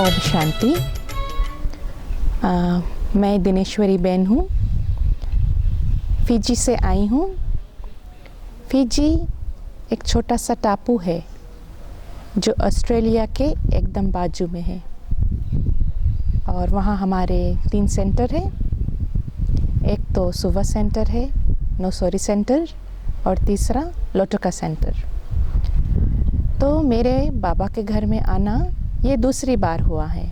ओम शांति। मैं दिनेश्वरी बहन हूँ, फिजी से आई हूँ। फिजी एक छोटा सा टापू है जो ऑस्ट्रेलिया के एकदम बाजू में है और वहाँ हमारे 3 सेंटर हैं। एक तो सुवा सेंटर है, नोसोरी सेंटर, और तीसरा लोटोका सेंटर। तो मेरे बाबा के घर में आना ये दूसरी बार हुआ है।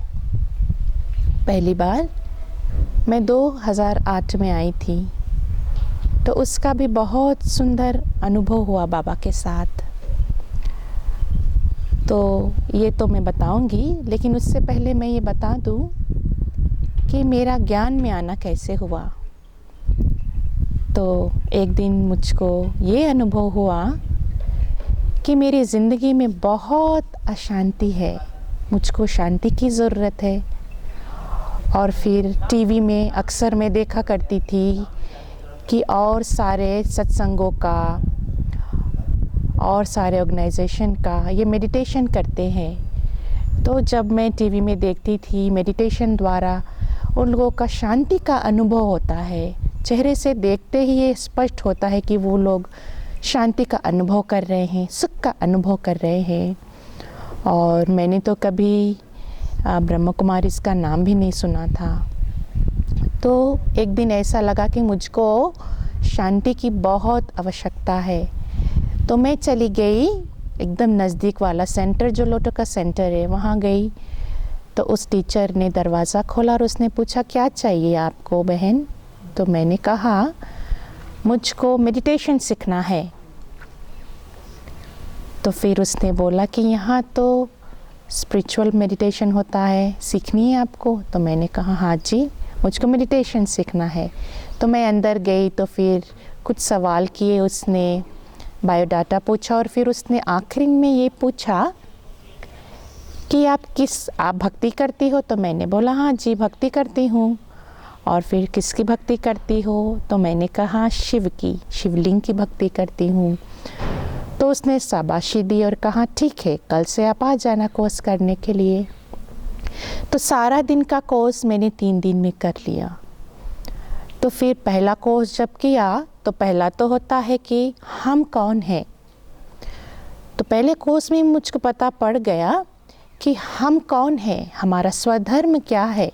पहली बार मैं 2008 में आई थी, तो उसका भी बहुत सुंदर अनुभव हुआ बाबा के साथ। तो ये तो मैं बताऊंगी, लेकिन उससे पहले मैं ये बता दूं कि मेरा ज्ञान में आना कैसे हुआ। तो एक दिन मुझको ये अनुभव हुआ कि मेरी ज़िंदगी में बहुत अशांति है, मुझको शांति की ज़रूरत है। और फिर टीवी में अक्सर मैं देखा करती थी कि और सारे सत्संगों का और सारे ऑर्गेनाइजेशन का ये मेडिटेशन करते हैं। तो जब मैं टीवी में देखती थी, मेडिटेशन द्वारा उन लोगों का शांति का अनुभव होता है। चेहरे से देखते ही ये स्पष्ट होता है कि वो लोग शांति का अनुभव कर रहे हैं, सुख का अनुभव कर रहे हैं। और मैंने तो कभी ब्रह्म कुमारी इसका नाम भी नहीं सुना था। तो एक दिन ऐसा लगा कि मुझको शांति की बहुत आवश्यकता है। तो मैं चली गई एकदम नज़दीक वाला सेंटर जो लोटोका सेंटर है, वहाँ गई। तो उस टीचर ने दरवाज़ा खोला और उसने पूछा, क्या चाहिए आपको बहन? तो मैंने कहा, मुझको मेडिटेशन सीखना है। तो फिर उसने बोला कि यहाँ तो स्पिरिचुअल मेडिटेशन होता है, सीखनी है आपको? तो मैंने कहा, हाँ जी, मुझको मेडिटेशन सीखना है। तो मैं अंदर गई, तो फिर कुछ सवाल किए, उसने बायोडाटा पूछा और फिर उसने आखिरी में ये पूछा कि आप भक्ति करती हो? तो मैंने बोला, हाँ जी, भक्ति करती हूँ। और फिर किसकी भक्ति करती हो? तो मैंने कहा, शिव की, शिवलिंग की भक्ति करती हूँ। तो उसने शाबाशी दी और कहा, ठीक है, कल से आप आ जाना कोर्स करने के लिए। तो सारा दिन का कोर्स मैंने 3 दिन में कर लिया। तो फिर पहला कोर्स जब किया तो पहला तो होता है कि हम कौन हैं। तो पहले कोर्स में मुझको पता पड़ गया कि हम कौन हैं, हमारा स्वधर्म क्या है,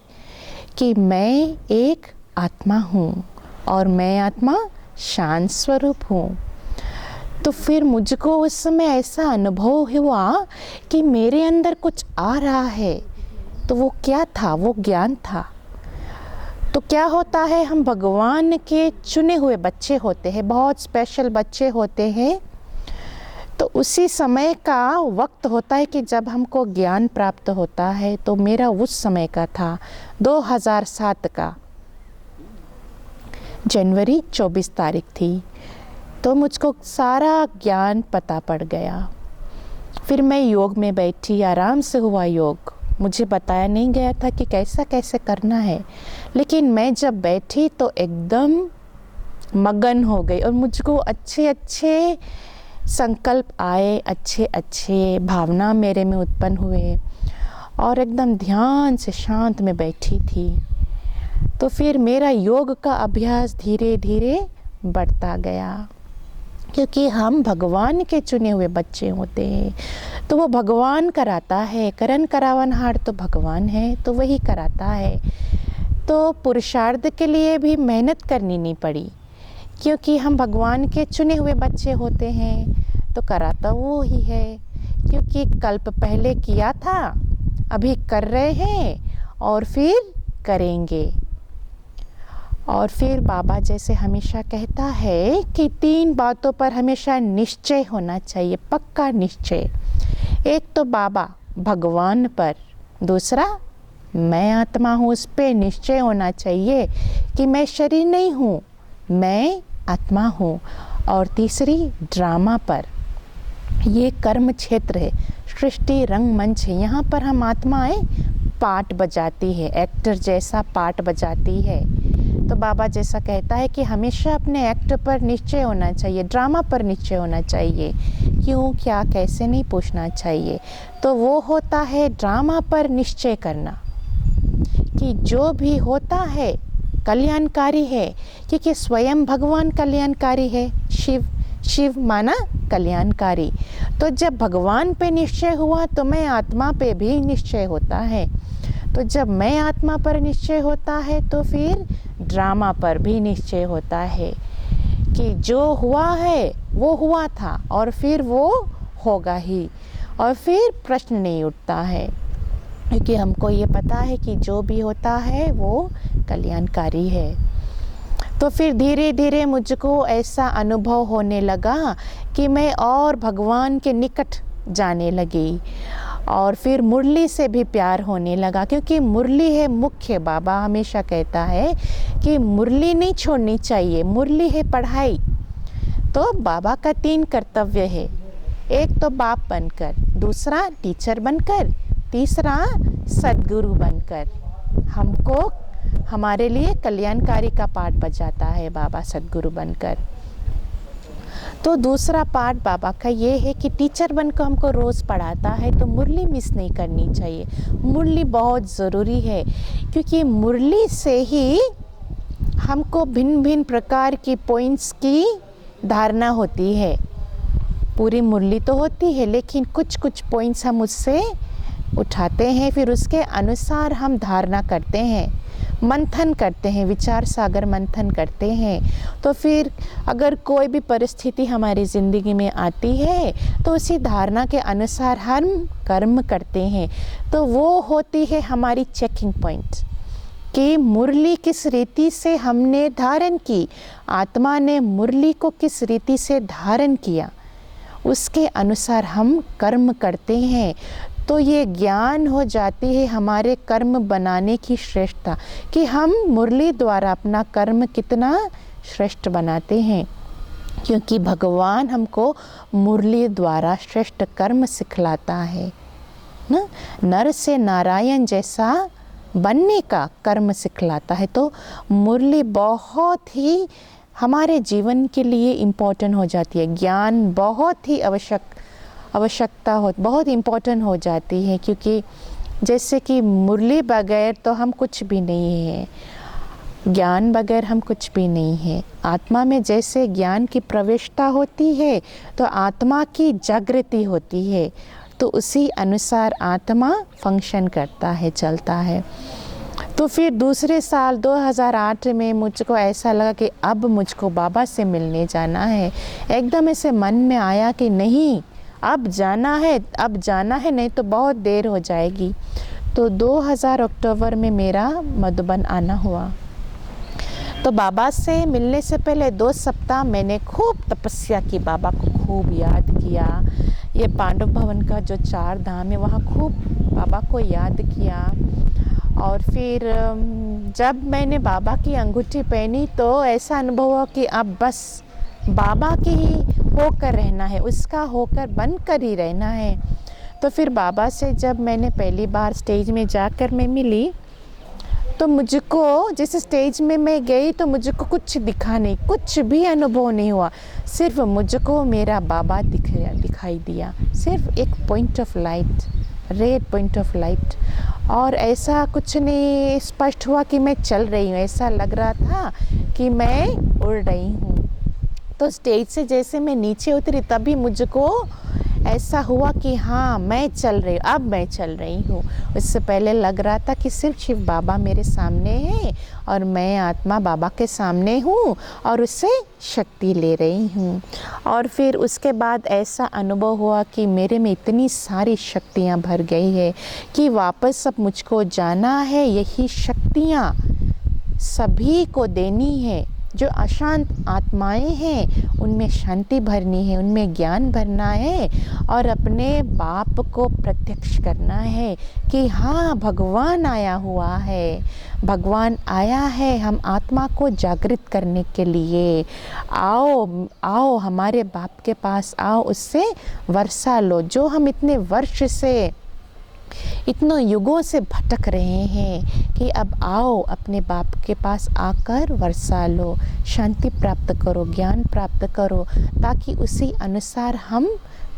कि मैं एक आत्मा हूँ और मैं आत्मा शांत स्वरूप हूँ। तो फिर मुझको उस समय ऐसा अनुभव हुआ कि मेरे अंदर कुछ आ रहा है। तो वो क्या था? वो ज्ञान था। तो क्या होता है, हम भगवान के चुने हुए बच्चे होते हैं, बहुत स्पेशल बच्चे होते हैं। तो उसी समय का वक्त होता है कि जब हमको ज्ञान प्राप्त होता है। तो मेरा उस समय का था 2007 का जनवरी 24 तारीख थी। तो मुझको सारा ज्ञान पता पड़ गया। फिर मैं योग में बैठी, आराम से हुआ योग। मुझे बताया नहीं गया था कि कैसे करना है, लेकिन मैं जब बैठी तो एकदम मगन हो गई और मुझको अच्छे अच्छे संकल्प आए, अच्छे अच्छे भावना मेरे में उत्पन्न हुए और एकदम ध्यान से शांत में बैठी थी। तो फिर मेरा योग का अभ्यास धीरे धीरे बढ़ता गया, क्योंकि हम भगवान के चुने हुए बच्चे होते हैं। तो वो भगवान कराता है, करन करावनहार तो भगवान है, तो वही कराता है। तो पुरुषार्थ के लिए भी मेहनत करनी नहीं पड़ी, क्योंकि हम भगवान के चुने हुए बच्चे होते हैं। तो कराता वो ही है, क्योंकि कल्प पहले किया था, अभी कर रहे हैं और फिर करेंगे। और फिर बाबा जैसे हमेशा कहता है कि 3 बातों पर हमेशा निश्चय होना चाहिए, पक्का निश्चय। एक तो बाबा भगवान पर, दूसरा मैं आत्मा हूँ, उस पर निश्चय होना चाहिए कि मैं शरीर नहीं हूँ, मैं आत्मा हूँ। और तीसरी ड्रामा पर, ये कर्म क्षेत्र है, सृष्टि रंगमंच है, यहाँ पर हम आत्माएं पार्ट बजाती है, एक्टर जैसा पार्ट बजाती है। तो बाबा जैसा कहता है कि हमेशा अपने एक्ट पर निश्चय होना चाहिए, ड्रामा पर निश्चय होना चाहिए, क्यों, क्या, कैसे नहीं पूछना चाहिए। तो वो होता है ड्रामा पर निश्चय करना कि जो भी होता है कल्याणकारी है, क्योंकि स्वयं भगवान कल्याणकारी है। शिव माना कल्याणकारी। तो जब भगवान पे निश्चय हुआ तो मैं आत्मा पे भी निश्चय होता है। तो जब मैं आत्मा पर निश्चय होता है तो फिर ड्रामा पर भी निश्चय होता है कि जो हुआ है वो हुआ था और फिर वो होगा ही, और फिर प्रश्न नहीं उठता है, क्योंकि हमको ये पता है कि जो भी होता है वो कल्याणकारी है। तो फिर धीरे धीरे मुझको ऐसा अनुभव होने लगा कि मैं और भगवान के निकट जाने लगी, और फिर मुरली से भी प्यार होने लगा, क्योंकि मुरली है मुख्य। बाबा हमेशा कहता है कि मुरली नहीं छोड़नी चाहिए, मुरली है पढ़ाई। तो बाबा का 3 कर्तव्य है, एक तो बाप बनकर, दूसरा टीचर बनकर, तीसरा सद्गुरु बनकर। हमको हमारे लिए कल्याणकारी का पाठ बजाता है बाबा सद्गुरु बनकर। तो दूसरा पार्ट बाबा का ये है कि टीचर बनकर हमको रोज़ पढ़ाता है, तो मुरली मिस नहीं करनी चाहिए। मुरली बहुत ज़रूरी है, क्योंकि मुरली से ही हमको भिन्न भिन्न प्रकार की पॉइंट्स की धारणा होती है। पूरी मुरली तो होती है, लेकिन कुछ कुछ पॉइंट्स हम उससे उठाते हैं, फिर उसके अनुसार हम धारणा करते हैं, मंथन करते हैं, विचार सागर मंथन करते हैं। तो फिर अगर कोई भी परिस्थिति हमारी ज़िंदगी में आती है तो उसी धारणा के अनुसार हम कर्म करते हैं। तो वो होती है हमारी चेकिंग पॉइंट कि मुरली किस रीति से हमने धारण की, आत्मा ने मुरली को किस रीति से धारण किया, उसके अनुसार हम कर्म करते हैं। तो ये ज्ञान हो जाती है हमारे कर्म बनाने की श्रेष्ठता, कि हम मुरली द्वारा अपना कर्म कितना श्रेष्ठ बनाते हैं, क्योंकि भगवान हमको मुरली द्वारा श्रेष्ठ कर्म सिखलाता है ना। नर से नारायण जैसा बनने का कर्म सिखलाता है। तो मुरली बहुत ही हमारे जीवन के लिए इम्पोर्टेंट हो जाती है। ज्ञान बहुत ही बहुत इम्पोर्टेंट हो जाती है, क्योंकि जैसे कि मुरली बगैर तो हम कुछ भी नहीं है, ज्ञान बगैर हम कुछ भी नहीं है। आत्मा में जैसे ज्ञान की प्रविष्टता होती है तो आत्मा की जागृति होती है, तो उसी अनुसार आत्मा फंक्शन करता है, चलता है। तो फिर दूसरे साल 2008 में मुझको ऐसा लगा कि अब मुझको बाबा से मिलने जाना है। एकदम ऐसे मन में आया कि नहीं, अब जाना है, नहीं तो बहुत देर हो जाएगी। तो 2000 अक्टूबर में मेरा मधुबन आना हुआ। तो बाबा से मिलने से पहले 2 सप्ताह मैंने खूब तपस्या की, बाबा को खूब याद किया। ये पांडव भवन का जो 4 धाम है वहाँ खूब बाबा को याद किया। और फिर जब मैंने बाबा की अंगूठी पहनी तो ऐसा अनुभव हुआ कि अब बस बाबा की ही होकर रहना है, उसका होकर बनकर ही रहना है। तो फिर बाबा से जब मैंने पहली बार स्टेज में जाकर मैं मिली, तो मुझको जैसे स्टेज में मैं गई तो मुझको कुछ दिखा नहीं, कुछ भी अनुभव नहीं हुआ, सिर्फ मुझको मेरा बाबा दिखाई दिया, सिर्फ एक point of light, red point of light. और ऐसा कुछ नहीं स्पष्ट हुआ कि मैं चल रही हूँ, ऐसा लग रहा था कि मैं उड़ रही हूँ। तो स्टेज से जैसे मैं नीचे उतरी तभी मुझको ऐसा हुआ कि हाँ मैं चल रही हूँ, अब मैं चल रही हूँ। उससे पहले लग रहा था कि सिर्फ शिव बाबा मेरे सामने हैं और मैं आत्मा बाबा के सामने हूँ और उससे शक्ति ले रही हूँ। और फिर उसके बाद ऐसा अनुभव हुआ कि मेरे में इतनी सारी शक्तियाँ भर गई है कि वापस अब मुझको जाना है, यही शक्तियाँ सभी को देनी है। जो अशांत आत्माएं हैं उनमें शांति भरनी है, उनमें ज्ञान भरना है और अपने बाप को प्रत्यक्ष करना है कि हाँ भगवान आया हुआ है, भगवान आया है हम आत्मा को जागृत करने के लिए। आओ आओ हमारे बाप के पास आओ, उससे वर्षा लो। जो हम इतने वर्ष से इतनों युगों से भटक रहे हैं कि अब आओ अपने बाप के पास आकर वर्षा लो, शांति प्राप्त करो, ज्ञान प्राप्त करो, ताकि उसी अनुसार हम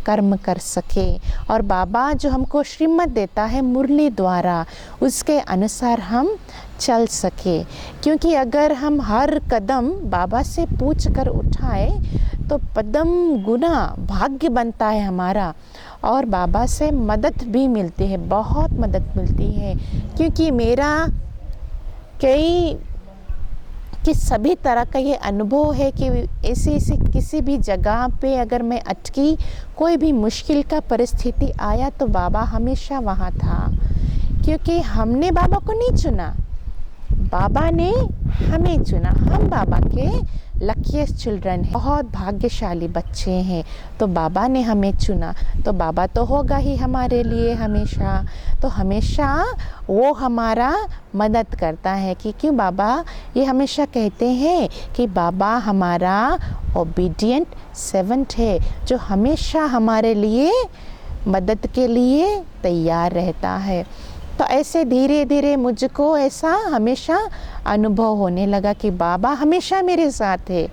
कर्म कर सके और बाबा जो हमको श्रीमत देता है मुरली द्वारा उसके अनुसार हम चल सके। क्योंकि अगर हम हर कदम बाबा से पूछ कर उठाए तो पदम गुना भाग्य बनता है हमारा और बाबा से मदद भी मिलती है, बहुत मदद मिलती है। क्योंकि मेरा कि सभी तरह का ये अनुभव है कि ऐसी किसी भी जगह पे अगर मैं अटकी, कोई भी मुश्किल का परिस्थिति आया तो बाबा हमेशा वहाँ था। क्योंकि हमने बाबा को नहीं चुना, बाबा ने हमें चुना। हम बाबा के लकीएस्ट चिल्ड्रन हैं, बहुत भाग्यशाली बच्चे हैं। तो बाबा ने हमें चुना तो बाबा तो होगा ही हमारे लिए हमेशा। तो हमेशा वो हमारा मदद करता है कि क्यों बाबा ये हमेशा कहते हैं कि बाबा हमारा ओबीडिएंट सर्वेंट है जो हमेशा हमारे लिए मदद के लिए तैयार रहता है। तो ऐसे धीरे धीरे मुझको ऐसा हमेशा अनुभव होने लगा कि बाबा हमेशा मेरे साथ है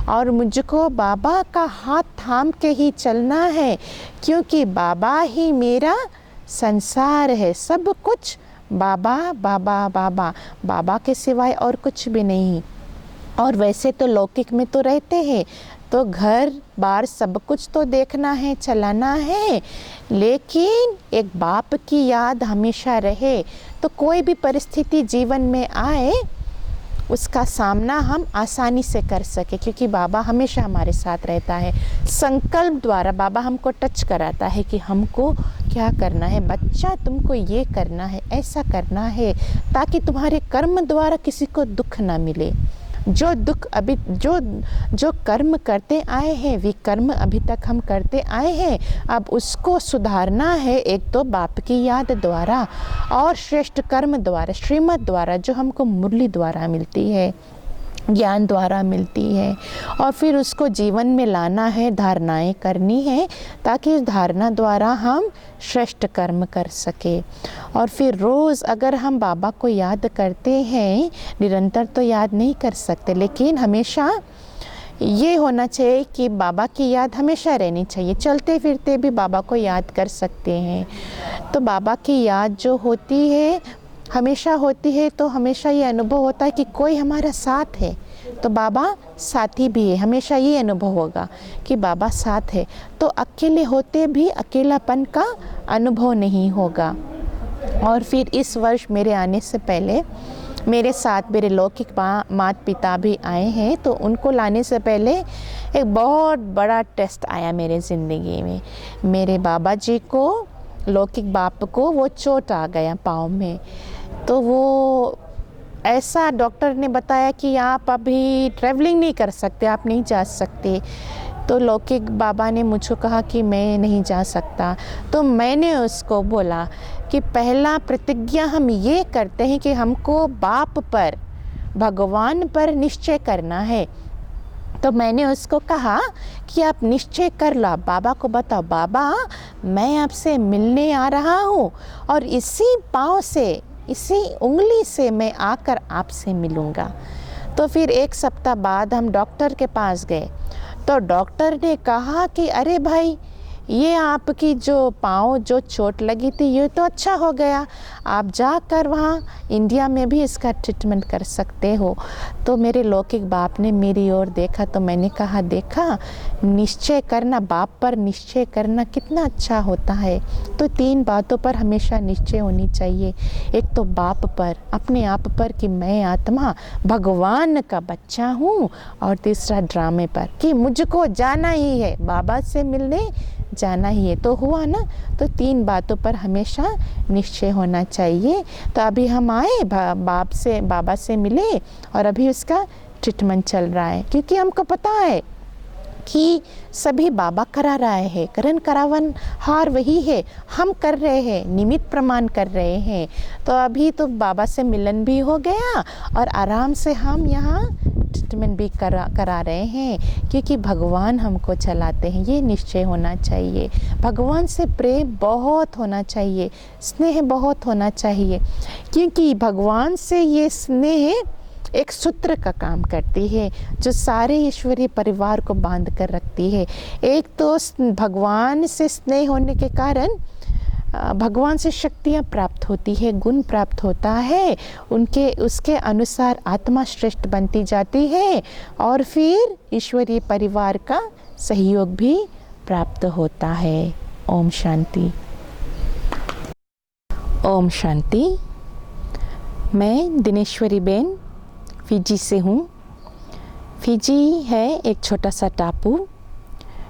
और मुझको बाबा का हाथ थाम के ही चलना है। क्योंकि बाबा ही मेरा संसार है, सब कुछ बाबा बाबा बाबा, बाबा के सिवाय और कुछ भी नहीं। और वैसे तो लौकिक में तो रहते हैं तो घर बार सब कुछ तो देखना है, चलाना है, लेकिन एक बाप की याद हमेशा रहे तो कोई भी परिस्थिति जीवन में आए उसका सामना हम आसानी से कर सके। क्योंकि बाबा हमेशा हमारे साथ रहता है। संकल्प द्वारा बाबा हमको टच कराता है कि हमको क्या करना है, बच्चा तुमको ये करना है, ऐसा करना है, ताकि तुम्हारे कर्म द्वारा किसी को दुख ना मिले। जो दुख अभी जो कर्म करते आए हैं विकर्म अभी तक हम करते आए हैं, अब उसको सुधारना है। एक तो बाप की याद द्वारा और श्रेष्ठ कर्म द्वारा, श्रीमत द्वारा जो हमको मुरली द्वारा मिलती है, ज्ञान द्वारा मिलती है। और फिर उसको जीवन में लाना है, धारणाएं करनी है ताकि उस धारणा द्वारा हम श्रेष्ठ कर्म कर सके। और फिर रोज़ अगर हम बाबा को याद करते हैं, निरंतर तो याद नहीं कर सकते, लेकिन हमेशा ये होना चाहिए कि बाबा की याद हमेशा रहनी चाहिए। चलते फिरते भी बाबा को याद कर सकते हैं। तो बाबा की याद जो होती है हमेशा होती है तो हमेशा ये अनुभव होता है कि कोई हमारा साथ है, तो बाबा साथी भी है। हमेशा ये अनुभव होगा कि बाबा साथ है, तो अकेले होते भी अकेलापन का अनुभव नहीं होगा। और फिर इस वर्ष मेरे आने से पहले मेरे साथ मेरे लौकिक माता पिता भी आए हैं, तो उनको लाने से पहले एक बहुत बड़ा टेस्ट आया मेरे ज़िंदगी में। मेरे बाबा जी को, लौकिक बाप को, वो चोट आ गया पाँव में। तो वो ऐसा डॉक्टर ने बताया कि आप अभी ट्रैवलिंग नहीं कर सकते, आप नहीं जा सकते। तो लौकिक बाबा ने मुझको कहा कि मैं नहीं जा सकता। तो मैंने उसको बोला कि पहला प्रतिज्ञा हम ये करते हैं कि हमको बाप पर, भगवान पर निश्चय करना है। तो मैंने उसको कहा कि आप निश्चय कर लो, बाबा को बताओ, बाबा मैं आपसे मिलने आ रहा हूँ और इसी पाँव से, इसी उंगली से मैं आकर आपसे मिलूँगा। तो फिर एक सप्ताह बाद हम डॉक्टर के पास गए, तो डॉक्टर ने कहा कि अरे भाई ये आपकी जो पाँव जो चोट लगी थी ये तो अच्छा हो गया, आप जाकर वहाँ इंडिया में भी इसका ट्रीटमेंट कर सकते हो। तो मेरे लौकिक बाप ने मेरी ओर देखा, तो मैंने कहा देखा, निश्चय करना, बाप पर निश्चय करना कितना अच्छा होता है। तो 3 बातों पर हमेशा निश्चय होनी चाहिए। एक तो बाप पर, अपने आप पर कि मैं आत्मा भगवान का बच्चा हूँ, और तीसरा ड्रामे पर कि मुझको जाना ही है, बाबा से मिलने जाना ही है। तो हुआ ना, तो 3 बातों पर हमेशा निश्चय होना चाहिए। तो अभी हम आए, बाबा से मिले और अभी उसका ट्रीटमेंट चल रहा है। क्योंकि हमको पता है कि सभी बाबा करा रहे हैं, करण करावन हार वही है, हम कर रहे हैं, निमित्त प्रमाण कर रहे हैं। तो अभी तो बाबा से मिलन भी हो गया और आराम से हम यहाँ ट्रीटमेंट भी करा रहे हैं, क्योंकि भगवान हमको चलाते हैं। ये निश्चय होना चाहिए। भगवान से प्रेम बहुत होना चाहिए, स्नेह बहुत होना चाहिए, क्योंकि भगवान से ये स्नेह एक सूत्र का काम करती है जो सारे ईश्वरीय परिवार को बांध कर रखती है। एक तो भगवान से स्नेह होने के कारण भगवान से शक्तियाँ प्राप्त होती है, गुण प्राप्त होता है, उसके अनुसार आत्मा श्रेष्ठ बनती जाती है और फिर ईश्वरीय परिवार का सहयोग भी प्राप्त होता है। ओम शांति। ओम शांति। मैं दिनेश्वरी बेन फिजी से हूँ। फिजी है एक छोटा सा टापू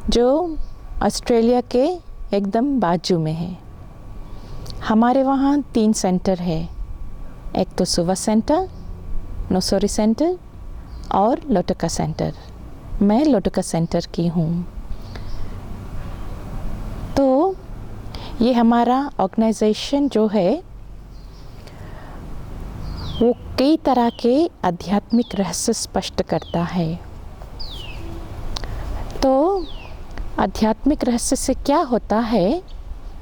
जो ऑस्ट्रेलिया के एकदम बाजू में है। हमारे वहाँ 3 सेंटर है, एक तो सुवा सेंटर, नोसोरी सेंटर और लोटका सेंटर। मैं लोटका सेंटर की हूँ। तो ये हमारा ऑर्गेनाइजेशन जो है वो कई तरह के आध्यात्मिक रहस्य स्पष्ट करता है। तो आध्यात्मिक रहस्य से क्या होता है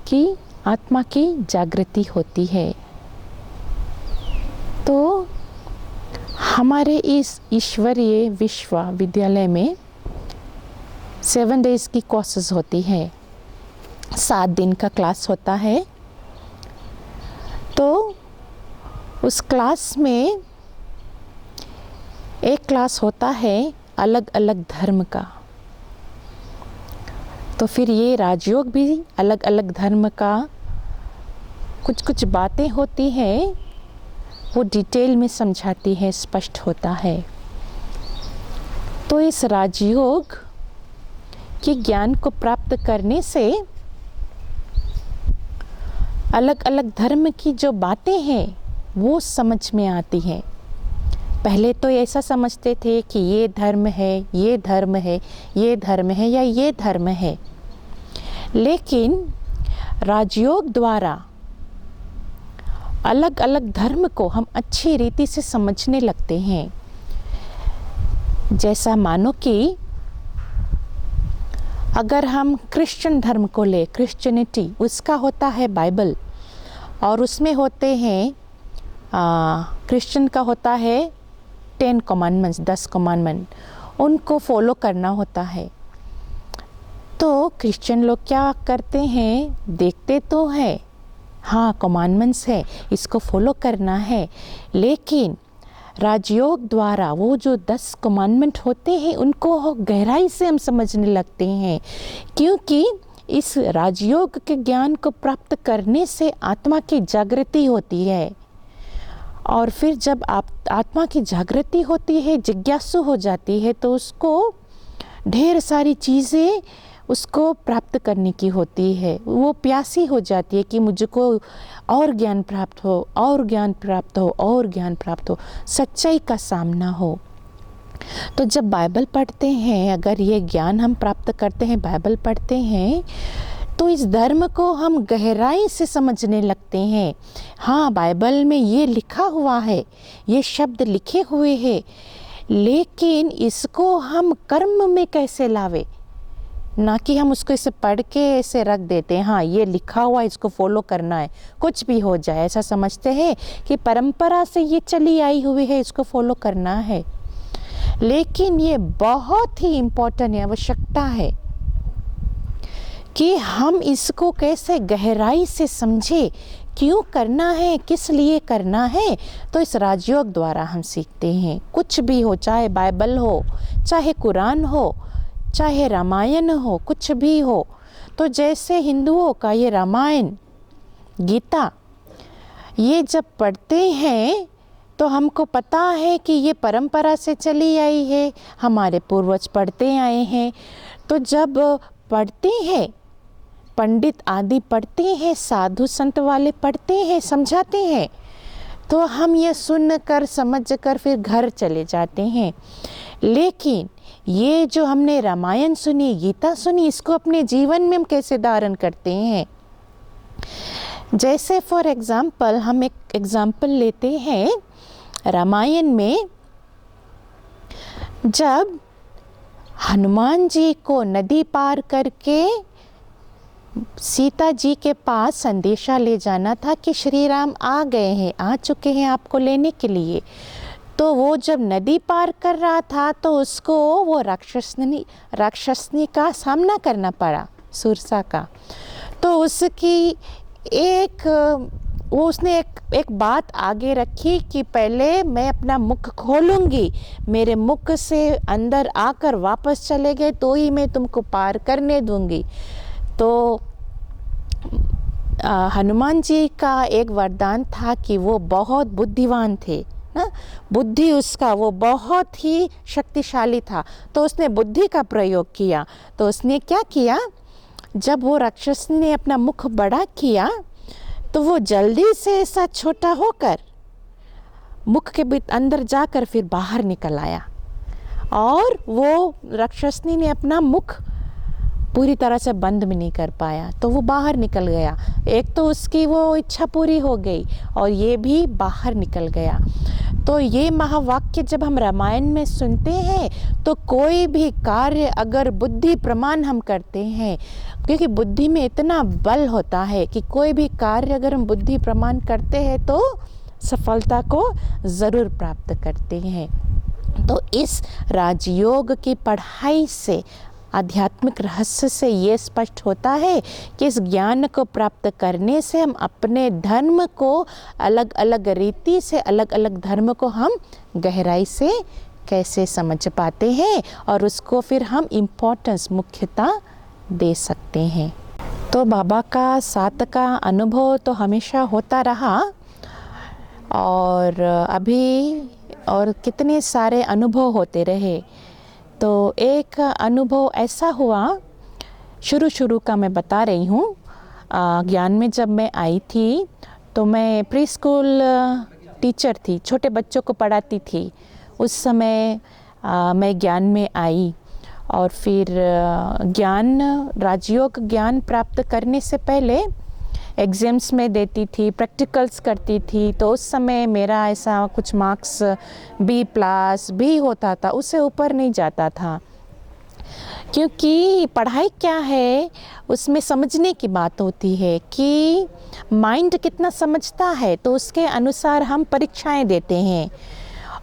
कि आत्मा की जागृति होती है। तो हमारे इस ईश्वरीय विश्वविद्यालय में 7 डेज़ की कोर्सेज होती है, 7 दिन का क्लास होता है। तो उस क्लास में एक क्लास होता है अलग अलग धर्म का। तो फिर ये राजयोग भी अलग अलग धर्म का कुछ कुछ बातें होती हैं, वो डिटेल में समझाती है, स्पष्ट होता है। तो इस राजयोग के ज्ञान को प्राप्त करने से अलग अलग धर्म की जो बातें हैं वो समझ में आती हैं। पहले तो ऐसा समझते थे कि ये धर्म है, ये धर्म है, ये धर्म है या ये धर्म है, लेकिन राजयोग द्वारा अलग अलग धर्म को हम अच्छी रीति से समझने लगते हैं। जैसा मानो कि अगर हम क्रिश्चियन धर्म को ले, क्रिश्चियनिटी, उसका होता है बाइबल और उसमें होते हैं क्रिश्चियन का होता है 10 कमांडमेंट्स, 10 कमांडमेंट, उनको फॉलो करना होता है। तो क्रिश्चियन लोग क्या करते हैं, देखते तो है, हाँ कमांडमेंट्स है, इसको फॉलो करना है, लेकिन राजयोग द्वारा वो जो 10 कमांडमेंट होते हैं उनको गहराई से हम समझने लगते हैं, क्योंकि इस राजयोग के ज्ञान को प्राप्त करने से आत्मा की जागृति होती है। और फिर जब आत्मा की जागृति होती है, जिज्ञासु हो जाती है, तो उसको ढेर सारी चीज़ें उसको प्राप्त करने की होती है। वो प्यासी हो जाती है कि मुझको और ज्ञान प्राप्त हो, और ज्ञान प्राप्त हो, और ज्ञान प्राप्त हो, सच्चाई का सामना हो। तो जब बाइबल पढ़ते हैं, अगर ये ज्ञान हम प्राप्त करते हैं, बाइबल पढ़ते हैं, तो इस धर्म को हम गहराई से समझने लगते हैं। हाँ, बाइबल में ये लिखा हुआ है, ये शब्द लिखे हुए हैं, लेकिन इसको हम कर्म में कैसे लावे, ना कि हम उसको ऐसे पढ़ के ऐसे रख देते हैं, हाँ ये लिखा हुआ है, इसको फॉलो करना है, कुछ भी हो जाए, ऐसा समझते हैं कि परंपरा से ये चली आई हुई है, इसको फॉलो करना है। लेकिन ये बहुत ही इम्पोर्टेंट है, आवश्यकता है कि हम इसको कैसे गहराई से समझे, क्यों करना है, किस लिए करना है। तो इस राजयोग द्वारा हम सीखते हैं। कुछ भी हो, चाहे बाइबल हो, चाहे कुरान हो, चाहे रामायण हो, कुछ भी हो। तो जैसे हिंदुओं का ये रामायण, गीता, ये जब पढ़ते हैं तो हमको पता है कि ये परंपरा से चली आई है, हमारे पूर्वज पढ़ते आए हैं। तो जब पढ़ते हैं, पंडित आदि पढ़ते हैं, साधु संत वाले पढ़ते हैं, समझाते हैं, तो हम ये सुन कर समझ कर फिर घर चले जाते हैं। लेकिन ये जो हमने रामायण सुनी, गीता सुनी, इसको अपने जीवन में हम कैसे धारण करते हैं। जैसे फॉर एग्जाम्पल, हम एक एग्जाम्पल लेते हैं रामायण में, जब हनुमान जी को नदी पार करके सीता जी के पास संदेशा ले जाना था कि श्री राम आ गए हैं, आ चुके हैं आपको लेने के लिए। तो वो जब नदी पार कर रहा था तो उसको वो राक्षसनी का सामना करना पड़ा, सुरसा का। तो उसकी उसने एक बात आगे रखी कि पहले मैं अपना मुख खोलूंगी, मेरे मुख से अंदर आकर वापस चले गए तो ही मैं तुमको पार करने दूंगी। तो हनुमान जी का एक वरदान था कि वो बहुत बुद्धिमान थे ना, बुद्धि उसका वो बहुत ही शक्तिशाली था। तो उसने बुद्धि का प्रयोग किया। तो उसने क्या किया, जब वो राक्षस ने अपना मुख बड़ा किया तो वो जल्दी से ऐसा छोटा होकर मुख के अंदर जाकर फिर बाहर निकल आया, और वो राक्षसनी ने अपना मुख पूरी तरह से बंद भी नहीं कर पाया, तो वो बाहर निकल गया। एक तो उसकी वो इच्छा पूरी हो गई और ये भी बाहर निकल गया। तो ये महावाक्य जब हम रामायण में सुनते हैं तो कोई भी कार्य अगर बुद्धि प्रमाण हम करते हैं, क्योंकि बुद्धि में इतना बल होता है कि कोई भी कार्य अगर हम बुद्धि प्रमाण करते हैं तो सफलता को ज़रूर प्राप्त करते हैं। तो इस राजयोग की पढ़ाई से, आध्यात्मिक रहस्य से ये स्पष्ट होता है कि इस ज्ञान को प्राप्त करने से हम अपने धर्म को अलग अलग रीति से, अलग अलग धर्म को हम गहराई से कैसे समझ पाते हैं और उसको फिर हम इम्पोर्टेंस, मुख्यता दे सकते हैं। तो बाबा का साथ का अनुभव तो हमेशा होता रहा, और अभी और कितने सारे अनुभव होते रहे। तो एक अनुभव ऐसा हुआ, शुरू का मैं बता रही हूँ। ज्ञान में जब मैं आई थी तो मैं प्री स्कूल टीचर थी, छोटे बच्चों को पढ़ाती थी। उस समय मैं ज्ञान में आई, और फिर राजयोग ज्ञान प्राप्त करने से पहले एग्ज़ाम्स में देती थी, प्रैक्टिकल्स करती थी। तो उस समय मेरा ऐसा कुछ मार्क्स B+ भी होता था, उससे ऊपर नहीं जाता था। क्योंकि पढ़ाई क्या है, उसमें समझने की बात होती है कि माइंड कितना समझता है, तो उसके अनुसार हम परीक्षाएं देते हैं।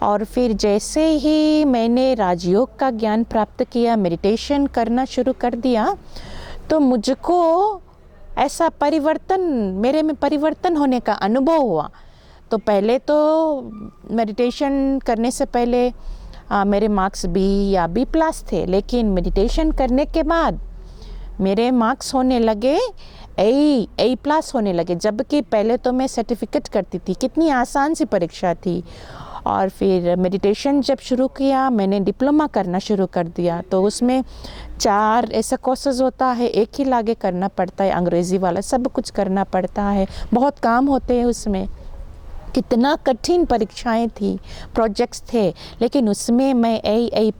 और फिर जैसे ही मैंने राजयोग का ज्ञान प्राप्त किया, मेडिटेशन करना शुरू कर दिया, तो मुझको ऐसा परिवर्तन, मेरे में परिवर्तन होने का अनुभव हुआ। तो पहले तो मेडिटेशन करने से पहले मेरे मार्क्स B या B+ थे, लेकिन मेडिटेशन करने के बाद मेरे मार्क्स होने लगे A+ होने लगे, जबकि पहले तो मैं सर्टिफिकेट करती थी। कितनी आसान सी परीक्षा थी। और फिर मेडिटेशन जब शुरू किया, मैंने डिप्लोमा करना शुरू कर दिया। तो उसमें 4 ऐसा कोर्सेज होता है, एक ही लागे करना पड़ता है, अंग्रेज़ी वाला सब कुछ करना पड़ता है, बहुत काम होते हैं उसमें। कितना कठिन परीक्षाएं थी, प्रोजेक्ट्स थे, लेकिन उसमें मैं A+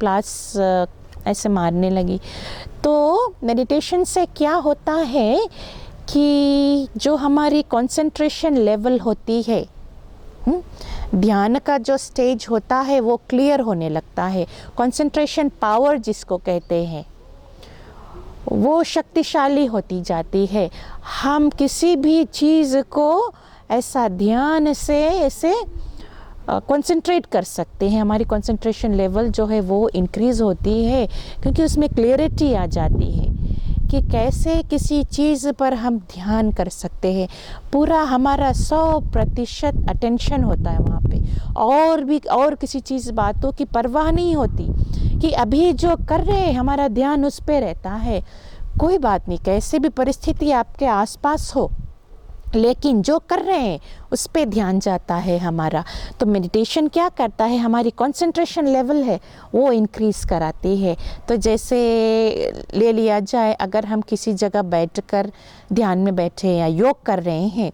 ऐसे मारने लगी। तो मेडिटेशन से क्या होता है कि जो हमारी कंसंट्रेशन लेवल होती है, ध्यान का जो स्टेज होता है वो क्लियर होने लगता है। कंसंट्रेशन पावर जिसको कहते हैं, वो शक्तिशाली होती जाती है। हम किसी भी चीज़ को ऐसा ध्यान से ऐसे कंसंट्रेट कर सकते हैं। हमारी कंसंट्रेशन लेवल जो है वो इंक्रीज़ होती है, क्योंकि उसमें क्लियरिटी आ जाती है कि कैसे किसी चीज़ पर हम ध्यान कर सकते हैं। पूरा हमारा 100% अटेंशन होता है वहाँ पे, और किसी चीज़ बातों की परवाह नहीं होती कि अभी जो कर रहे हैं हमारा ध्यान उस पे रहता है। कोई बात नहीं, कैसे भी परिस्थिति आपके आसपास हो, लेकिन जो कर रहे हैं उस पे ध्यान जाता है हमारा। तो मेडिटेशन क्या करता है, हमारी कंसंट्रेशन लेवल है वो इंक्रीज़ कराती है। तो जैसे ले लिया जाए, अगर हम किसी जगह बैठकर ध्यान में बैठे या योग कर रहे हैं,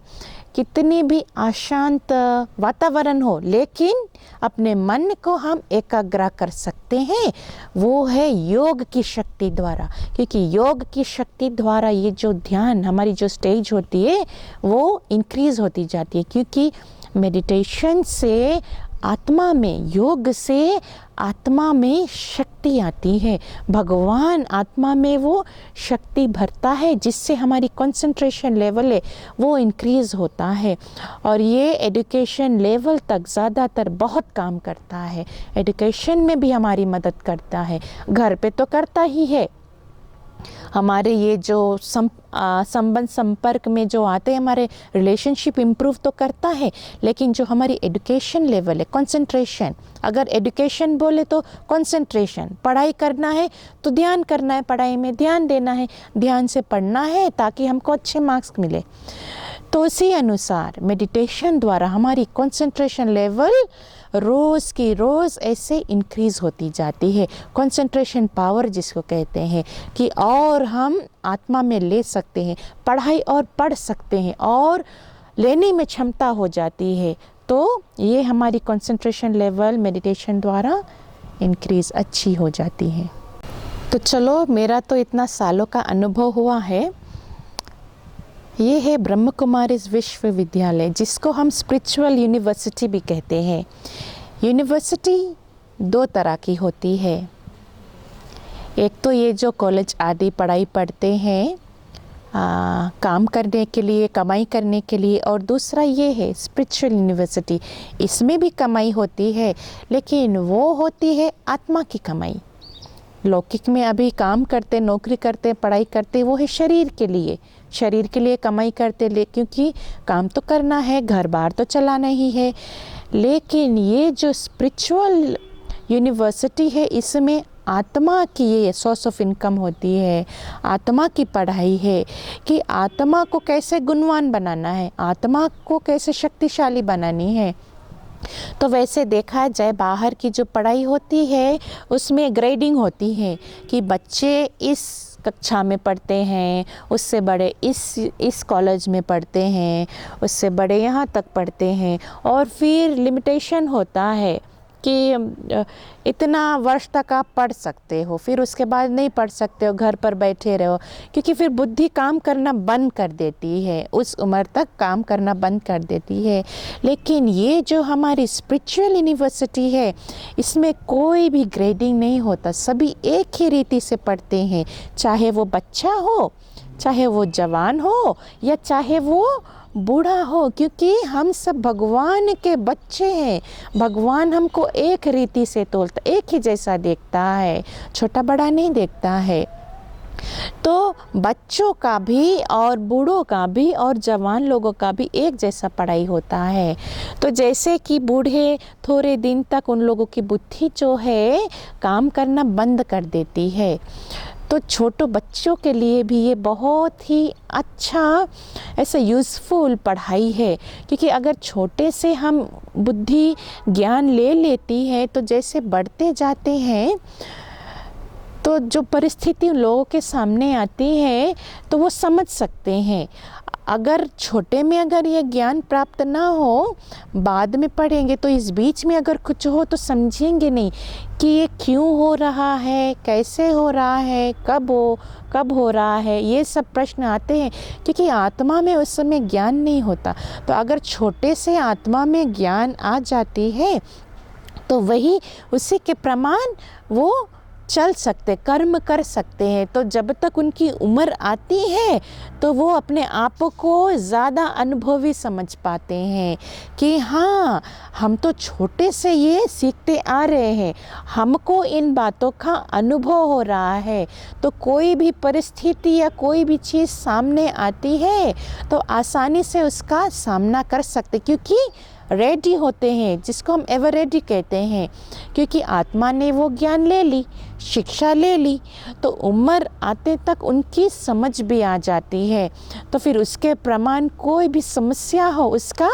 कितनी भी अशांत वातावरण हो, लेकिन अपने मन को हम एकाग्र कर सकते हैं। वो है योग की शक्ति द्वारा, क्योंकि योग की शक्ति द्वारा ये जो ध्यान, हमारी जो स्टेज होती है वो इंक्रीज़ होती जाती है। क्योंकि मेडिटेशन से आत्मा में, योग से आत्मा में शक्ति आती है। भगवान आत्मा में वो शक्ति भरता है जिससे हमारी कंसंट्रेशन लेवल है वो इंक्रीज़ होता है। और ये एजुकेशन लेवल तक ज़्यादातर बहुत काम करता है। एजुकेशन में भी हमारी मदद करता है, घर पे तो करता ही है। हमारे ये जो संबंध संपर्क में जो आते हैं, हमारे रिलेशनशिप इम्प्रूव तो करता है, लेकिन जो हमारी एजुकेशन लेवल है, कंसंट्रेशन, अगर एजुकेशन बोले तो कंसंट्रेशन, पढ़ाई करना है तो ध्यान करना है, पढ़ाई में ध्यान देना है, ध्यान से पढ़ना है ताकि हमको अच्छे मार्क्स मिले। तो उसी अनुसार मेडिटेशन द्वारा हमारी कंसंट्रेशन लेवल रोज़ की रोज़ ऐसे इंक्रीज़ होती जाती है। कंसंट्रेशन पावर जिसको कहते हैं कि और हम आत्मा में ले सकते हैं, पढ़ाई और पढ़ सकते हैं और लेने में क्षमता हो जाती है। तो ये हमारी कंसंट्रेशन लेवल मेडिटेशन द्वारा इंक्रीज़ अच्छी हो जाती है। तो चलो, मेरा तो इतना सालों का अनुभव हुआ है। ये है ब्रह्म कुमारीज विश्वविद्यालय, जिसको हम स्पिरिचुअल यूनिवर्सिटी भी कहते हैं। यूनिवर्सिटी दो तरह की होती है। एक तो ये जो कॉलेज आदि पढ़ाई पढ़ते हैं काम करने के लिए, कमाई करने के लिए, और दूसरा ये है स्पिरिचुअल यूनिवर्सिटी। इसमें भी कमाई होती है, लेकिन वो होती है आत्मा की कमाई। लौकिक में अभी काम करते, नौकरी करते, पढ़ाई करते, वो है शरीर के लिए कमाई करते, क्योंकि काम तो करना है, घर बार तो चलाना ही है। लेकिन ये जो स्पिरिचुअल यूनिवर्सिटी है, इसमें आत्मा की ये सोर्स ऑफ इनकम होती है, आत्मा की पढ़ाई है कि आत्मा को कैसे गुणवान बनाना है, आत्मा को कैसे शक्तिशाली बनानी है। तो वैसे देखा जाए, बाहर की जो पढ़ाई होती है उसमें ग्रेडिंग होती है कि बच्चे इस कक्षा में पढ़ते हैं, उससे बड़े इस कॉलेज में पढ़ते हैं, उससे बड़े यहाँ तक पढ़ते हैं, और फिर लिमिटेशन होता है कि इतना वर्ष तक आप पढ़ सकते हो, फिर उसके बाद नहीं पढ़ सकते हो, घर पर बैठे रहो, क्योंकि फिर बुद्धि काम करना बंद कर देती है, उस उम्र तक काम करना बंद कर देती है। लेकिन ये जो हमारी स्पिरिचुअल यूनिवर्सिटी है, इसमें कोई भी ग्रेडिंग नहीं होता, सभी एक ही रीति से पढ़ते हैं, चाहे वो बच्चा हो, चाहे वो जवान हो, या चाहे वो बूढ़ा हो, क्योंकि हम सब भगवान के बच्चे हैं। भगवान हमको एक रीति से तोलता, एक ही जैसा देखता है, छोटा बड़ा नहीं देखता है। तो बच्चों का भी और बूढ़ों का भी और जवान लोगों का भी एक जैसा पढ़ाई होता है। तो जैसे कि बूढ़े थोड़े दिन तक उन लोगों की बुद्धि जो है काम करना बंद कर देती है, तो छोटे बच्चों के लिए भी ये बहुत ही अच्छा ऐसा यूज़फुल पढ़ाई है, क्योंकि अगर छोटे से हम बुद्धि ज्ञान ले लेती है, तो जैसे बढ़ते जाते हैं तो जो परिस्थिति लोगों के सामने आती है तो वो समझ सकते हैं। अगर छोटे में अगर ये ज्ञान प्राप्त ना हो, बाद में पढ़ेंगे तो इस बीच में अगर कुछ हो तो समझेंगे नहीं कि ये क्यों हो रहा है, कैसे हो रहा है, कब हो रहा है, ये सब प्रश्न आते हैं, क्योंकि आत्मा में उस समय ज्ञान नहीं होता। तो अगर छोटे से आत्मा में ज्ञान आ जाती है तो वही उसी के प्रमाण वो चल सकते, कर्म कर सकते हैं। तो जब तक उनकी उम्र आती है तो वो अपने आप को ज़्यादा अनुभवी समझ पाते हैं कि हाँ, हम तो छोटे से ये सीखते आ रहे हैं, हमको इन बातों का अनुभव हो रहा है। तो कोई भी परिस्थिति या कोई भी चीज़ सामने आती है तो आसानी से उसका सामना कर सकते, क्योंकि रेडी होते हैं, जिसको हम एवर रेडी कहते हैं, क्योंकि आत्मा ने वो ज्ञान ले ली, शिक्षा ले ली, तो उम्र आते तक उनकी समझ भी आ जाती है। तो फिर उसके प्रमाण कोई भी समस्या हो उसका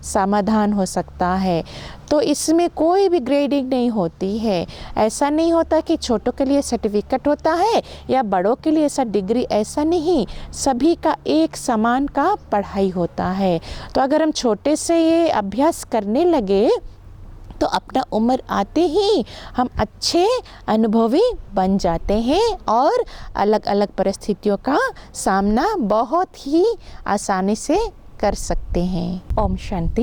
समाधान हो सकता है। तो इसमें कोई भी ग्रेडिंग नहीं होती है। ऐसा नहीं होता कि छोटों के लिए सर्टिफिकेट होता है या बड़ों के लिए ऐसा डिग्री, ऐसा नहीं, सभी का एक समान का पढ़ाई होता है। तो अगर हम छोटे से ये अभ्यास करने लगे तो अपना उम्र आते ही हम अच्छे अनुभवी बन जाते हैं और अलग अलग परिस्थितियों का सामना बहुत ही आसानी से कर सकते हैं। ओम शांति।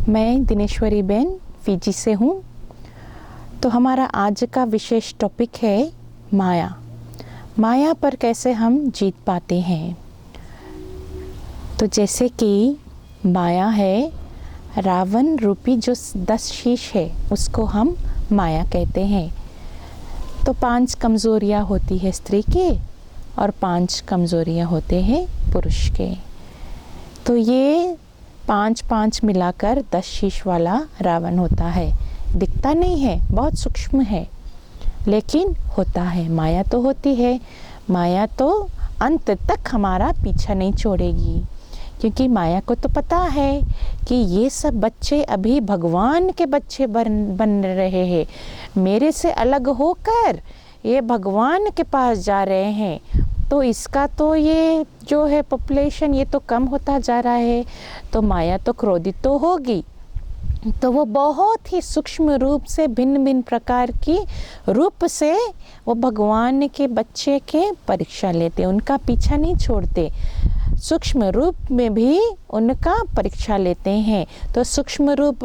मैं दिनेश्वरी बेन फीजी से हूँ। तो हमारा आज का विशेष टॉपिक है माया। माया पर कैसे हम जीत पाते हैं। तो जैसे कि माया है, रावण रूपी जो 10 शीश है उसको हम माया कहते हैं। तो 5 कमज़ोरियाँ होती है स्त्री के और 5 कमज़ोरियाँ होते हैं पुरुष के। तो ये 5 मिलाकर 10 शीश वाला रावण होता है। दिखता नहीं है, बहुत सूक्ष्म है, लेकिन होता है। माया तो होती है। माया तो अंत तक हमारा पीछा नहीं छोड़ेगी, क्योंकि माया को तो पता है कि ये सब बच्चे अभी भगवान के बच्चे बन रहे हैं। मेरे से अलग होकर ये भगवान के पास जा रहे हैं। तो इसका तो ये जो है पॉपुलेशन ये तो कम होता जा रहा है। तो माया तो क्रोधित तो होगी। तो वो बहुत ही सूक्ष्म रूप से भिन्न भिन्न प्रकार की रूप से वो भगवान के बच्चे के परीक्षा लेते, उनका पीछा नहीं छोड़ते। सूक्ष्म रूप में भी उनका परीक्षा लेते हैं। तो सूक्ष्म रूप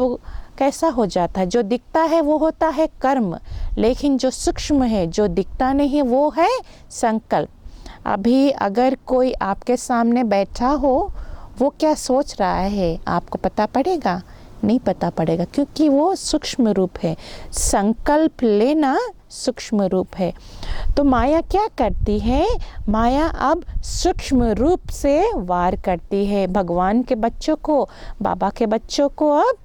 कैसा हो जाता है? जो दिखता है वो होता है कर्म, लेकिन जो सूक्ष्म है, जो दिखता नहीं है, वो है संकल्प। अभी अगर कोई आपके सामने बैठा हो, वो क्या सोच रहा है आपको पता पड़ेगा? नहीं पता पड़ेगा, क्योंकि वो सूक्ष्म रूप है। संकल्प लेना सूक्ष्म रूप है। तो माया क्या करती है? माया अब सूक्ष्म रूप से वार करती है भगवान के बच्चों को, बाबा के बच्चों को अब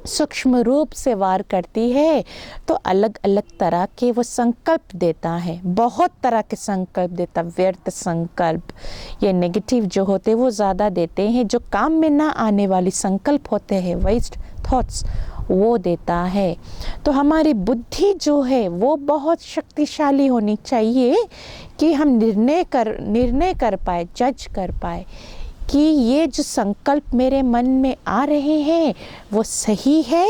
सूक्ष्म रूप से वार करती है। तो अलग अलग तरह के वो संकल्प देता है, बहुत तरह के संकल्प देता। व्यर्थ संकल्प, ये नेगेटिव जो होते वो ज़्यादा देते हैं। जो काम में ना आने वाली संकल्प होते हैं, वेस्ट थॉट्स, वो देता है। तो हमारी बुद्धि जो है वो बहुत शक्तिशाली होनी चाहिए कि हम निर्णय कर पाए, जज कर पाए कि ये जो संकल्प मेरे मन में आ रहे हैं वो सही है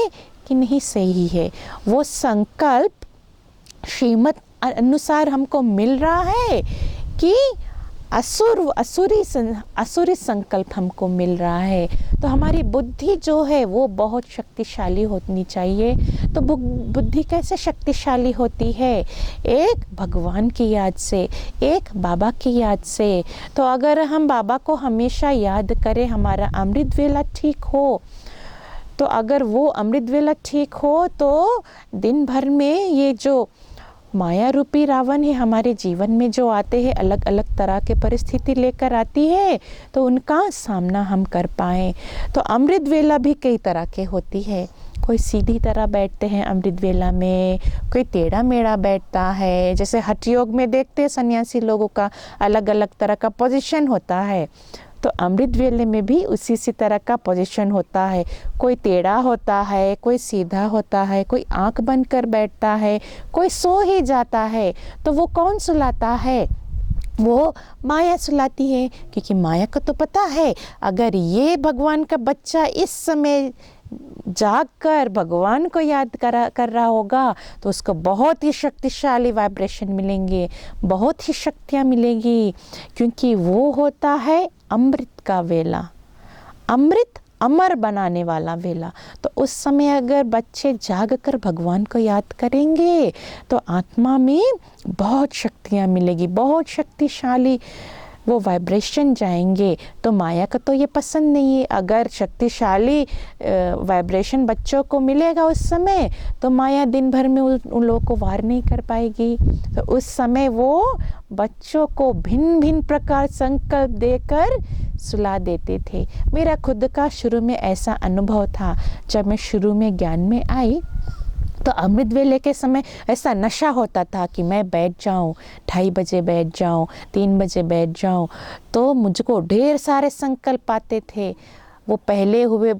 कि नहीं सही है। वो संकल्प श्रीमत अनुसार हमको मिल रहा है कि असुरी संकल्प हमको मिल रहा है। तो हमारी बुद्धि जो है वो बहुत शक्तिशाली होनी चाहिए। तो बुद्धि कैसे शक्तिशाली होती है? एक भगवान की याद से, एक बाबा की याद से। तो अगर हम बाबा को हमेशा याद करें, हमारा अमृत वेला ठीक हो, तो अगर वो अमृत वेला ठीक हो तो दिन भर में ये जो माया रूपी रावण है हमारे जीवन में जो आते हैं, अलग अलग तरह के परिस्थिति लेकर आती है, तो उनका सामना हम कर पाएँ। तो अमृत वेला भी कई तरह के होती है। कोई सीधी तरह बैठते हैं अमृत वेला में, कोई टेढ़ा मेढ़ा बैठता है। जैसे हठ योग में देखते हैं सन्यासी लोगों का अलग अलग तरह का पोजीशन होता है। तो अमृत वेले में भी उसी तरह का पोजीशन होता है। कोई टेढ़ा होता है, कोई सीधा होता है, कोई आंख बंद कर बैठता है, कोई सो ही जाता है। तो वो कौन सुलाता है? वो माया सुलाती है, क्योंकि माया को तो पता है अगर ये भगवान का बच्चा इस समय जाग कर भगवान को याद कर रहा होगा तो उसको बहुत ही शक्तिशाली वाइब्रेशन मिलेंगे, बहुत ही शक्तियाँ मिलेगी, क्योंकि वो होता है अमृत का वेला, अमृत अमर बनाने वाला वेला। तो उस समय अगर बच्चे जाग कर भगवान को याद करेंगे तो आत्मा में बहुत शक्तियाँ मिलेगी, बहुत शक्तिशाली वो वाइब्रेशन जाएंगे। तो माया को तो ये पसंद नहीं है। अगर शक्तिशाली वाइब्रेशन बच्चों को मिलेगा उस समय, तो माया दिन भर में उन लोगों को वार नहीं कर पाएगी। तो उस समय वो बच्चों को भिन्न भिन्न प्रकार संकल्प देकर सुला देते थे। मेरा खुद का शुरू में ऐसा अनुभव था। जब मैं शुरू में ज्ञान में आई तो अमृत वेले के समय ऐसा नशा होता था कि मैं बैठ जाऊं, 2:30 बजे बैठ जाऊं, 3 बजे बैठ जाऊं। तो मुझको ढेर सारे संकल्प आते थे। वो पहले हुए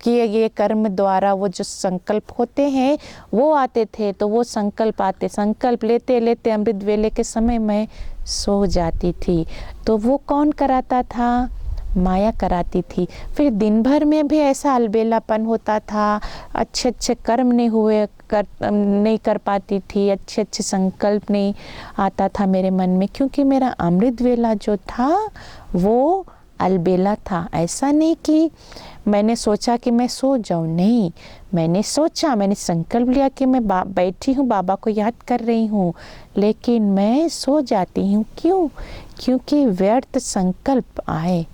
किए गए कर्म द्वारा वो जो संकल्प होते हैं वो आते थे। तो वो संकल्प लेते लेते अमृत वेले के समय मैं सो जाती थी। तो वो कौन कराता था? माया कराती थी। फिर दिन भर में भी ऐसा अलबेलापन होता था, अच्छे कर्म नहीं कर पाती थी, अच्छे संकल्प नहीं आता था मेरे मन में, क्योंकि मेरा अमृत वेला जो था वो अलबेला था। ऐसा नहीं कि मैंने सोचा कि मैं सो जाऊं, नहीं, मैंने सोचा, मैंने संकल्प लिया कि मैं बैठी हूँ, बाबा को याद कर रही हूँ, लेकिन मैं सो जाती हूँ। क्यों? क्योंकि व्यर्थ संकल्प आए।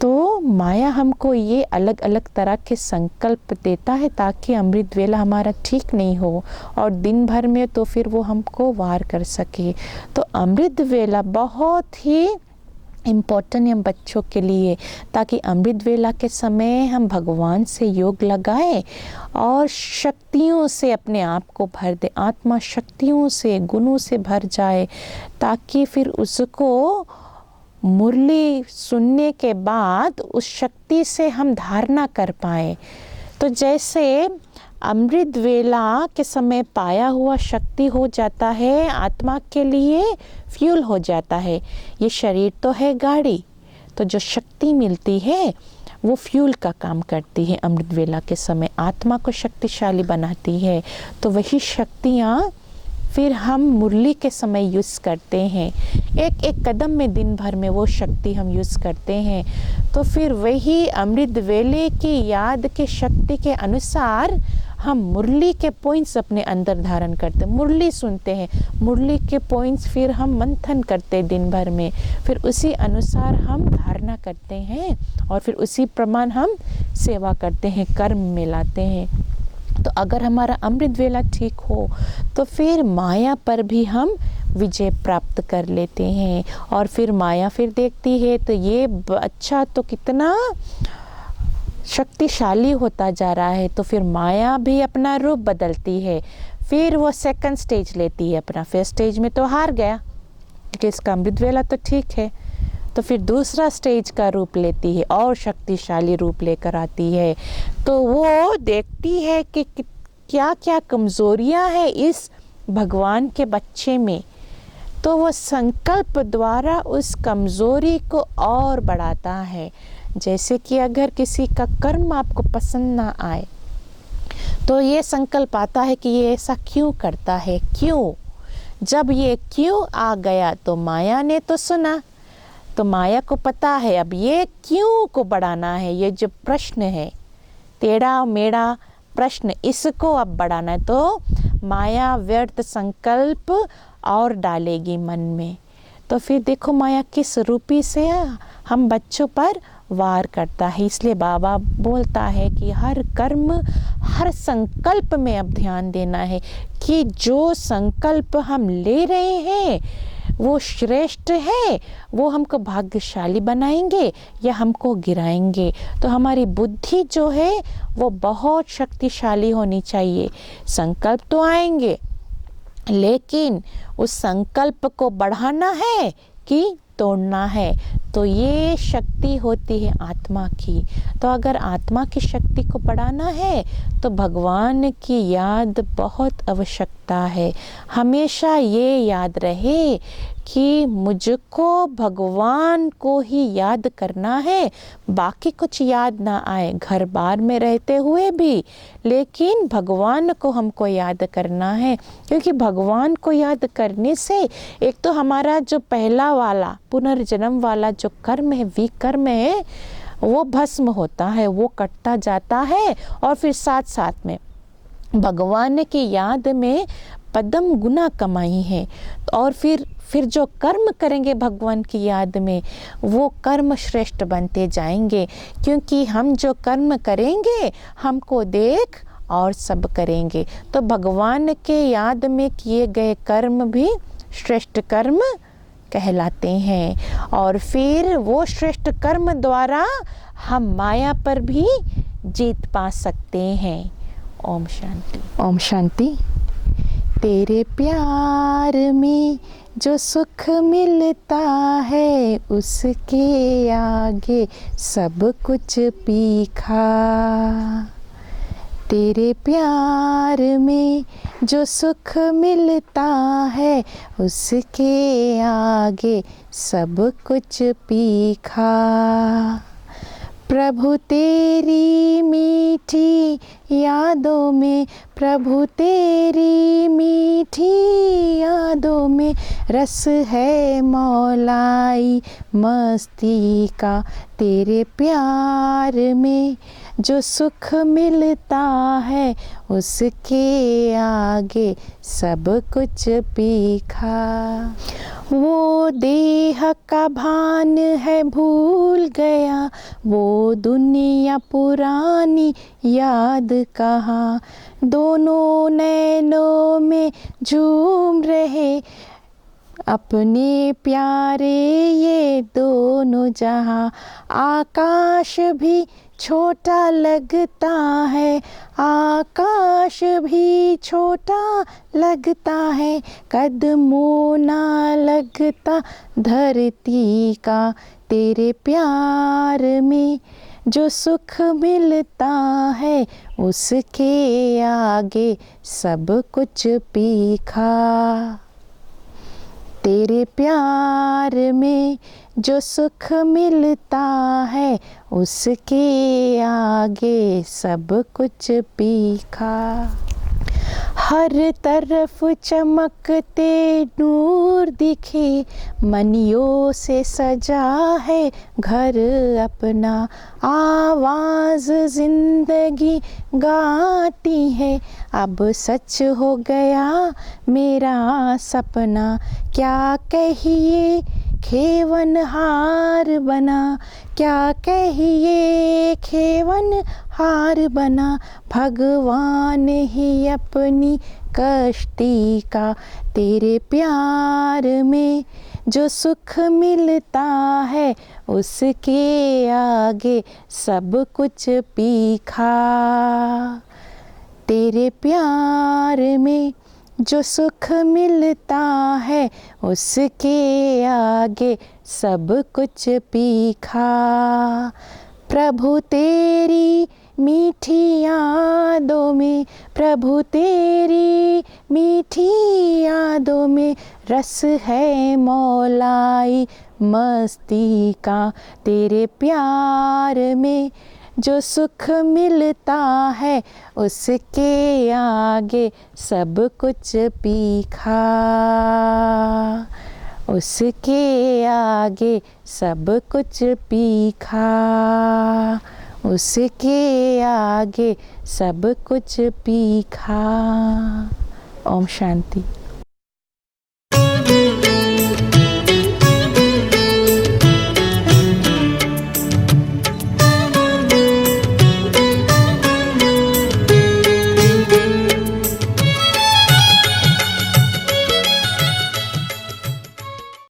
तो माया हमको ये अलग अलग तरह के संकल्प देता है ताकि अमृत वेला हमारा ठीक नहीं हो और दिन भर में तो फिर वो हमको वार कर सके। तो अमृत वेला बहुत ही इम्पोर्टेंट है बच्चों के लिए, ताकि अमृत वेला के समय हम भगवान से योग लगाएं और शक्तियों से अपने आप को भर दे, आत्मा शक्तियों से, गुणों से भर जाए, ताकि फिर उसको मुरली सुनने के बाद उस शक्ति से हम धारणा कर पाए। तो जैसे अमृत वेला के समय पाया हुआ शक्ति हो जाता है, आत्मा के लिए फ्यूल हो जाता है। ये शरीर तो है गाड़ी, तो जो शक्ति मिलती है वो फ्यूल का काम करती है। अमृत वेला के समय आत्मा को शक्तिशाली बनाती है। तो वही शक्तियाँ फिर हम मुरली के समय यूज़ करते हैं, एक एक कदम में दिन भर में वो शक्ति हम यूज़ करते हैं। तो फिर वही अमृत वेले की याद के शक्ति के अनुसार हम मुरली के पॉइंट्स अपने अंदर धारण करते हैं, मुरली सुनते हैं, मुरली के पॉइंट्स फिर हम मंथन करते हैं दिन भर में, फिर उसी अनुसार हम धारणा करते हैं और फिर उसी प्रमाण हम सेवा करते हैं, कर्म में लाते हैं। तो अगर हमारा अमृत वेला ठीक हो तो फिर माया पर भी हम विजय प्राप्त कर लेते हैं। और फिर माया फिर देखती है तो ये अच्छा तो कितना शक्तिशाली होता जा रहा है, तो फिर माया भी अपना रूप बदलती है। फिर वो सेकंड स्टेज लेती है अपना, फर्स्ट स्टेज में तो हार गया क्योंकि इसका अमृत वेला तो ठीक है, तो फिर दूसरा स्टेज का रूप लेती है और शक्तिशाली रूप लेकर आती है। तो वो देखती है कि क्या क्या कमज़ोरियाँ हैं इस भगवान के बच्चे में, तो वो संकल्प द्वारा उस कमज़ोरी को और बढ़ाता है। जैसे कि अगर किसी का कर्म आपको पसंद ना आए तो ये संकल्प आता है कि ये ऐसा क्यों करता है, क्यों। जब ये क्यों आ गया तो माया ने तो सुना, तो माया को पता है अब ये क्यों को बढ़ाना है, ये जो प्रश्न है टेढ़ा मेढ़ा प्रश्न, इसको अब बढ़ाना है। तो माया व्यर्थ संकल्प और डालेगी मन में। तो फिर देखो माया किस रूपी से हम बच्चों पर वार करता है। इसलिए बाबा बोलता है कि हर कर्म हर संकल्प में अब ध्यान देना है कि जो संकल्प हम ले रहे हैं वो श्रेष्ठ है, वो हमको भाग्यशाली बनाएंगे या हमको गिराएंगे। तो हमारी बुद्धि जो है वो बहुत शक्तिशाली होनी चाहिए। संकल्प तो आएंगे लेकिन उस संकल्प को बढ़ाना है कि तोड़ना है, तो ये शक्ति होती है आत्मा की। तो अगर आत्मा की शक्ति को बढ़ाना है तो भगवान की याद बहुत आवश्यकता है। हमेशा ये याद रहे कि मुझको भगवान को ही याद करना है, बाकी कुछ याद ना आए, घर बार में रहते हुए भी, लेकिन भगवान को हमको याद करना है। क्योंकि भगवान को याद करने से एक तो हमारा जो पहला वाला पुनर्जन्म वाला जो कर्म है, विकर्म है, वो भस्म होता है, वो कटता जाता है। और फिर साथ साथ में भगवान की याद में पदम गुना कमाई है। और फिर जो कर्म करेंगे भगवान की याद में वो कर्म श्रेष्ठ बनते जाएंगे। क्योंकि हम जो कर्म करेंगे हमको देख और सब करेंगे। तो भगवान के याद में किए गए कर्म भी श्रेष्ठ कर्म कहलाते हैं। और फिर वो श्रेष्ठ कर्म द्वारा हम माया पर भी जीत पा सकते हैं। ओम शांति। ओम शांति। तेरे प्यार में जो सुख मिलता है उसके आगे सब कुछ फीका। तेरे प्यार में जो सुख मिलता है उसके आगे सब कुछ फीका। प्रभु तेरी मीठी यादों में, प्रभु तेरी मीठी यादों में रस है मौलाई मस्ती का। तेरे प्यार में जो सुख मिलता है उसके आगे सब कुछ पीखा। वो देह का भान है भूल गया, वो दुनिया पुरानी याद कहाँ। दोनों नैनों में झूम रहे अपने प्यारे ये दोनों जहां। आकाश भी छोटा लगता है, आकाश भी छोटा लगता है, कदमों ना लगता धरती का। तेरे प्यार में जो सुख मिलता है उसके आगे सब कुछ पीखा। तेरे प्यार में जो सुख मिलता है उसके आगे सब कुछ पीखा। हर तरफ चमकते नूर दिखे, मनियों से सजा है घर अपना। आवाज़ जिंदगी गाती है, अब सच हो गया मेरा सपना। क्या कहिए खेवन हार बना, क्या कहिए खेवन हार बना, भगवान ही अपनी कश्ती का। तेरे प्यार में जो सुख मिलता है उसके आगे सब कुछ पीखा। तेरे प्यार में जो सुख मिलता है उसके आगे सब कुछ पीखा। प्रभु तेरी मीठी यादों में, प्रभु तेरी मीठी यादों में रस है मौलाई मस्ती का। तेरे प्यार में जो सुख मिलता है उसके आगे सब कुछ पीखा। उसके आगे सब कुछ पीखा, उसके आगे सब कुछ पीखा। ओम शांति।